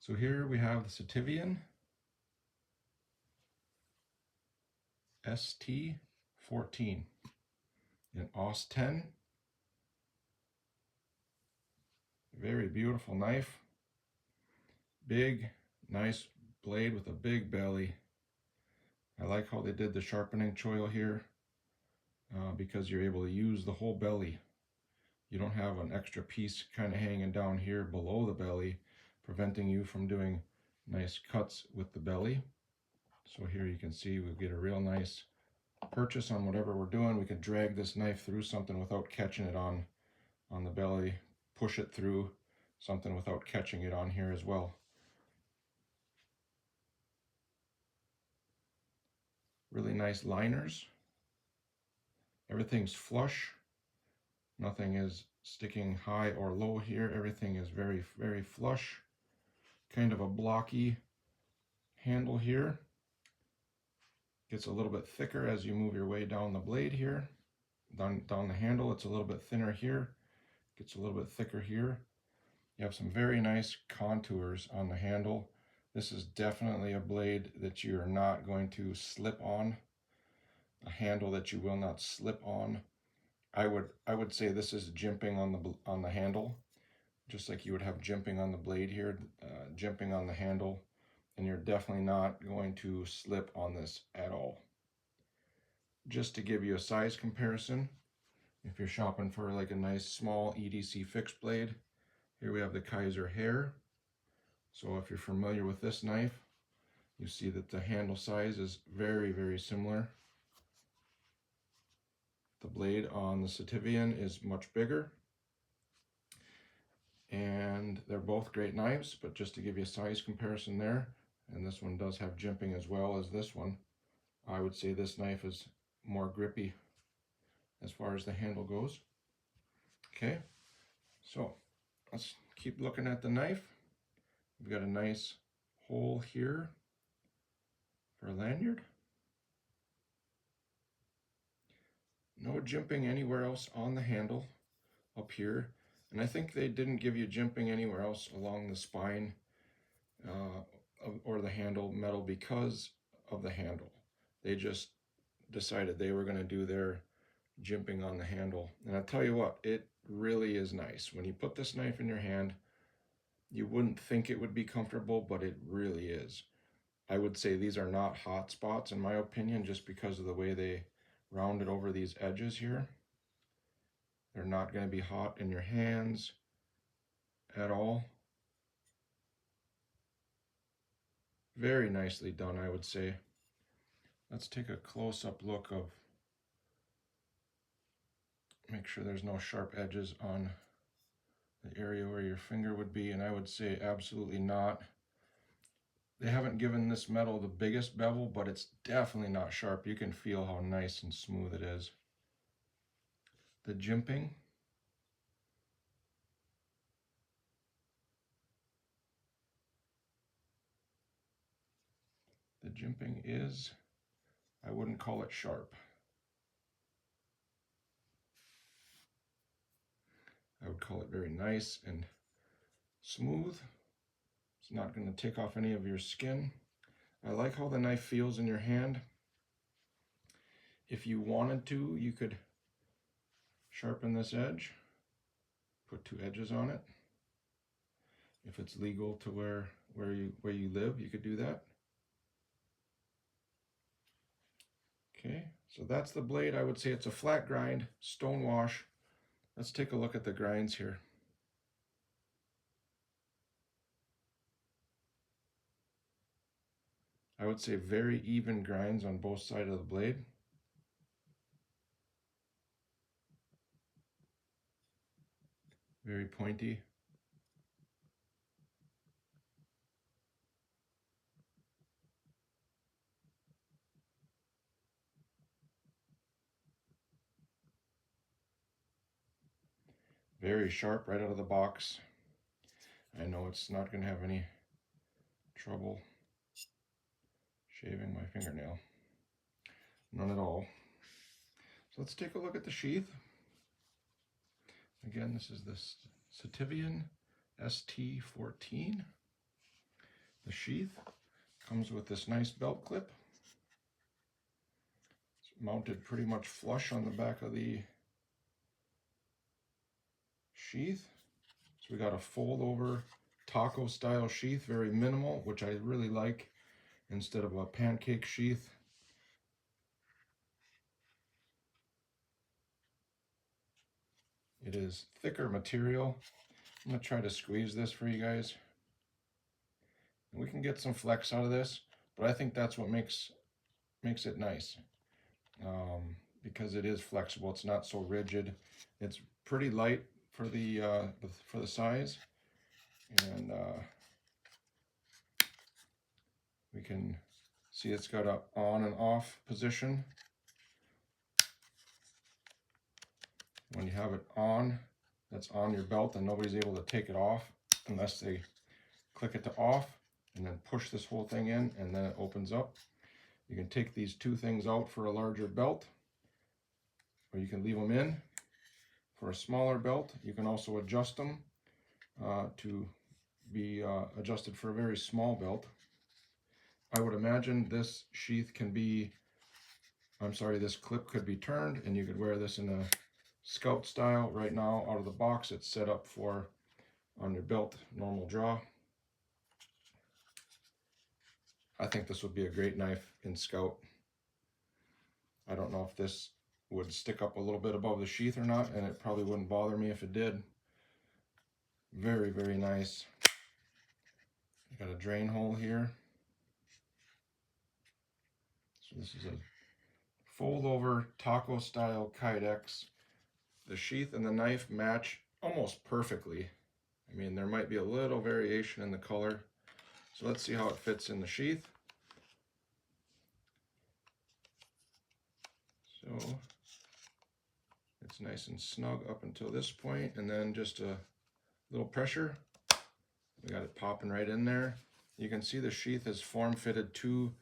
So here we have the Sitivien ST-14 in AUS 10. Very beautiful knife. Big, nice blade with a big belly. I like how they did the sharpening choil here because you're able to use the whole belly. You don't have an extra piece kind of hanging down here below the belly, preventing you from doing nice cuts with the belly. So here you can see we get a real nice purchase on whatever we're doing. We can drag this knife through something without catching it on the belly, push it through something without catching it on here as well. Really nice liners. Everything's flush. Nothing is sticking high or low here. Everything is very, very flush. Kind of a blocky handle here. Gets a little bit thicker as you move your way down the blade here. Down the handle, it's a little bit thinner here. Gets a little bit thicker here. You have some very nice contours on the handle. This is definitely a blade that you are not going to slip on. A handle that you will not slip on. I would say this is jimping on the handle, just like you would have jimping on the blade here, jimping on the handle, and you're definitely not going to slip on this at all. Just to give you a size comparison, if you're shopping for like a nice small EDC fixed blade, here we have the Kaiser hair. So if you're familiar with this knife, you see that the handle size is very, very similar. The blade on the Sitivien is much bigger, and they're both great knives, but just to give you a size comparison there, and this one does have jimping as well as this one, I would say this knife is more grippy as far as the handle goes. Okay, so let's keep looking at the knife. We've got a nice hole here for a lanyard. No jimping anywhere else on the handle up here. And I think they didn't give you jimping anywhere else along the spine or the handle metal because of the handle. They just decided they were going to do their jimping on the handle. And I'll tell you what, it really is nice. When you put this knife in your hand, you wouldn't think it would be comfortable, but it really is. I would say these are not hot spots in my opinion, just because of the way they rounded over these edges here. They're not going to be hot in your hands at all. Very nicely done, I would say. Let's take a close-up look of, make sure there's no sharp edges on the area where your finger would be, and I would say absolutely not. They haven't given this metal the biggest bevel, but it's definitely not sharp. You can feel how nice and smooth it is. The jimping. The jimping is, I wouldn't call it sharp. I would call it very nice and smooth. It's not going to take off any of your skin. I like how the knife feels in your hand. If you wanted to, you could sharpen this edge, put two edges on it. If it's legal to where you live, you could do that. Okay, so that's the blade. I would say it's a flat grind, stone wash. Let's take a look at the grinds here. I would say very even grinds on both sides of the blade. Very pointy. Very sharp right out of the box. I know it's not going to have any trouble shaving my fingernail. None at all. So let's take a look at the sheath. Again, this is the Sitivien ST-14. the sheath. Comes with this nice belt clip. It's mounted pretty much flush on the back of the sheath. So we got a fold over taco style sheath, very minimal, which I really like instead of a pancake sheath. It is thicker material. I'm going to try to squeeze this for you guys. We can get some flex out of this, but I think that's what makes it nice, because it is flexible. It's not so rigid. It's pretty light for the size, and we can see it's got a on and off position. When you have it on, that's on your belt, and nobody's able to take it off unless they click it to off and then push this whole thing in, and then it opens up. You can take these two things out for a larger belt, or you can leave them in for a smaller belt. You can also adjust them to be adjusted for a very small belt. I would imagine this sheath can be, this clip could be turned, and you could wear this in a scout style. Right now, out of the box, it's set up for on your belt, normal draw. I think this would be a great knife in scout. I don't know if this would stick up a little bit above the sheath or not, and it probably wouldn't bother me if it did. Very, very nice. You got a drain hole here. So this is a fold over taco style Kydex. The sheath and the knife match almost perfectly. I mean, there might be a little variation in the color. So let's see how it fits in the sheath. So it's nice and snug up until this point, and then just a little pressure. We got it popping right in there. You can see the sheath is form fitted to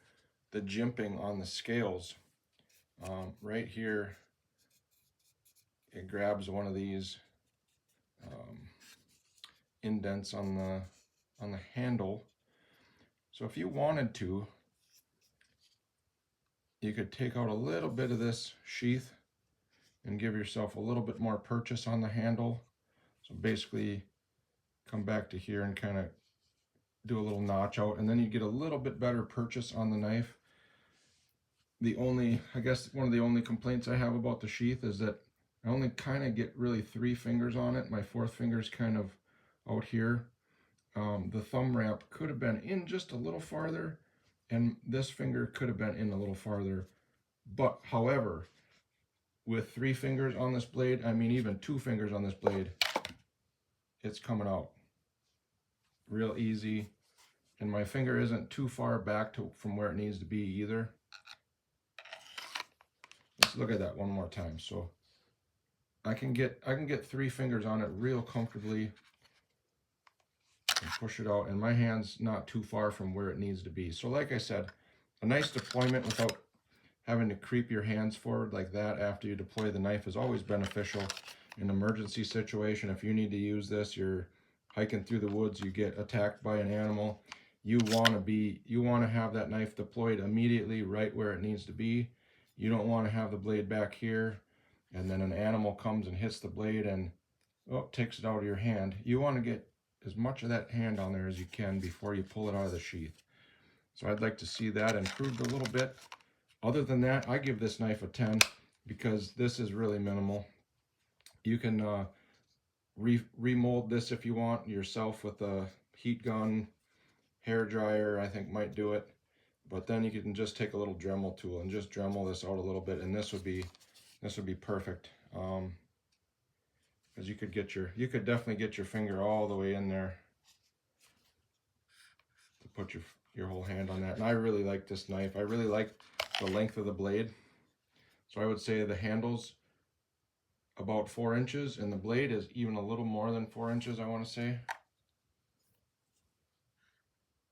the jimping on the scales. Right here, it grabs one of these indents on the handle. So if you wanted to, you could take out a little bit of this sheath and give yourself a little bit more purchase on the handle. So basically come back to here and kind of do a little notch out, and then you get a little bit better purchase on the knife. I guess one of the only complaints I have about the sheath is that I only kind of get really 3 fingers on it. My 4th finger is kind of out here. The thumb ramp could have been in just a little farther, and this finger could have been in a little farther. But however, with 3 fingers on this blade, I mean even 2 fingers on this blade, it's coming out real easy. And my finger isn't too far back from where it needs to be either. Let's look at that one more time. So I can get 3 fingers on it real comfortably and push it out, and my hand's not too far from where it needs to be. So like I said, a nice deployment without having to creep your hands forward like that after you deploy the knife is always beneficial in an emergency situation. If you need to use this, you're hiking through the woods, you get attacked by an animal, you want to have that knife deployed immediately right where it needs to be. You don't want to have the blade back here and then an animal comes and hits the blade and takes it out of your hand. You want to get as much of that hand on there as you can before you pull it out of the sheath. So I'd like to see that improved a little bit. Other than that, I give this knife a 10 because this is really minimal. You can remold this if you want yourself with a heat gun, hair dryer, I think might do it. But then you can just take a little Dremel tool and just Dremel this out a little bit, and this would be perfect. Because you could definitely get your finger all the way in there to put your whole hand on that. And I really like this knife. I really like the length of the blade. So I would say the handle's about 4 inches, and the blade is even a little more than 4 inches, I want to say.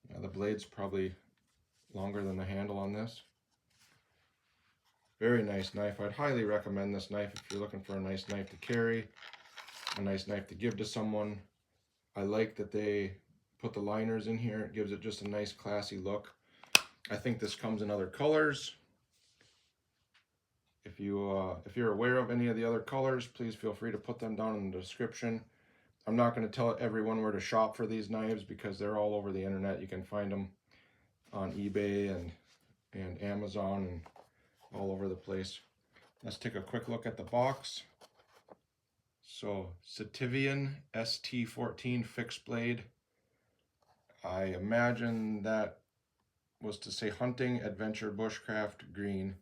Yeah, the blade's probably longer than the handle on this. Very nice knife. I'd highly recommend this knife if you're looking for a nice knife to carry, a nice knife to give to someone. I like that they put the liners in here. It gives it just a nice classy look. I think this comes in other colors. If you're aware of any of the other colors, please feel free to put them down in the description. I'm not going to tell everyone where to shop for these knives because they're all over the internet. You can find them on eBay and Amazon and all over the place. Let's take a quick look at the box. So, Sitivien ST-14 fixed blade. I imagine that was to say hunting, adventure, bushcraft, green.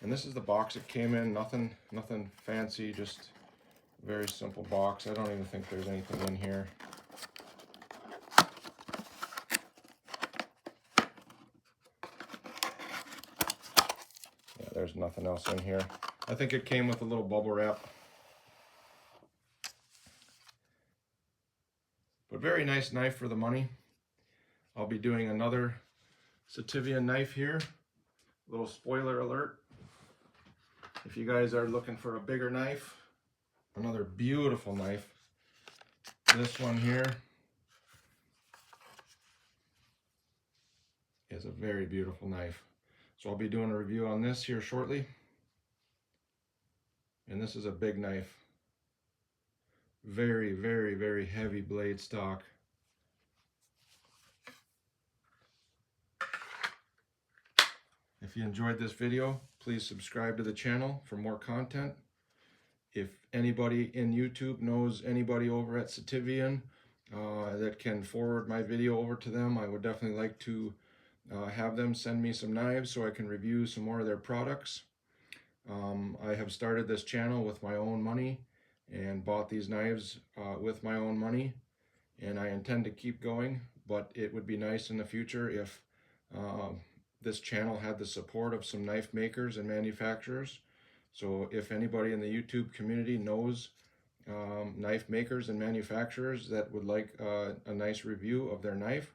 And this is the box it came in. Nothing fancy, just very simple box. I don't even think there's anything in here. Yeah, there's nothing else in here. I think it came with a little bubble wrap. But very nice knife for the money. I'll be doing another Sitivien knife here. Little spoiler alert. If you guys are looking for a bigger knife, another beautiful knife. This one here is a very beautiful knife. So I'll be doing a review on this here shortly. And this is a big knife. Very, very, very heavy blade stock. If you enjoyed this video, please subscribe to the channel for more content. If anybody in YouTube knows anybody over at Sitivien that can forward my video over to them, I would definitely like to have them send me some knives so I can review some more of their products. I have started this channel with my own money and bought these knives with my own money, and I intend to keep going, but it would be nice in the future if this channel had the support of some knife makers and manufacturers. So if anybody in the YouTube community knows knife makers and manufacturers that would like a nice review of their knife,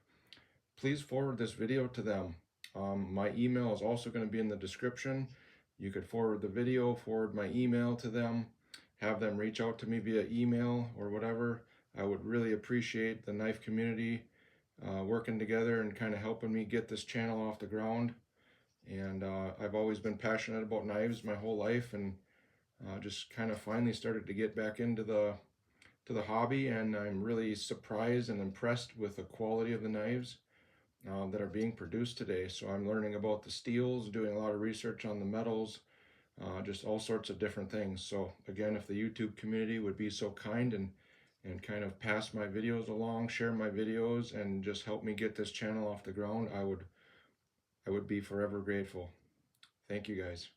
please forward this video to them. My email is also going to be in the description. You could forward the video, forward my email to them, have them reach out to me via email or whatever. I would really appreciate the knife community working together and kind of helping me get this channel off the ground. And I've always been passionate about knives my whole life, and just kind of finally started to get back into the hobby, and I'm really surprised and impressed with the quality of the knives that are being produced today. So I'm learning about the steels, doing a lot of research on the metals, just all sorts of different things. So again, if the YouTube community would be so kind and kind of pass my videos along, share my videos, and just help me get this channel off the ground, I would be forever grateful. Thank you guys.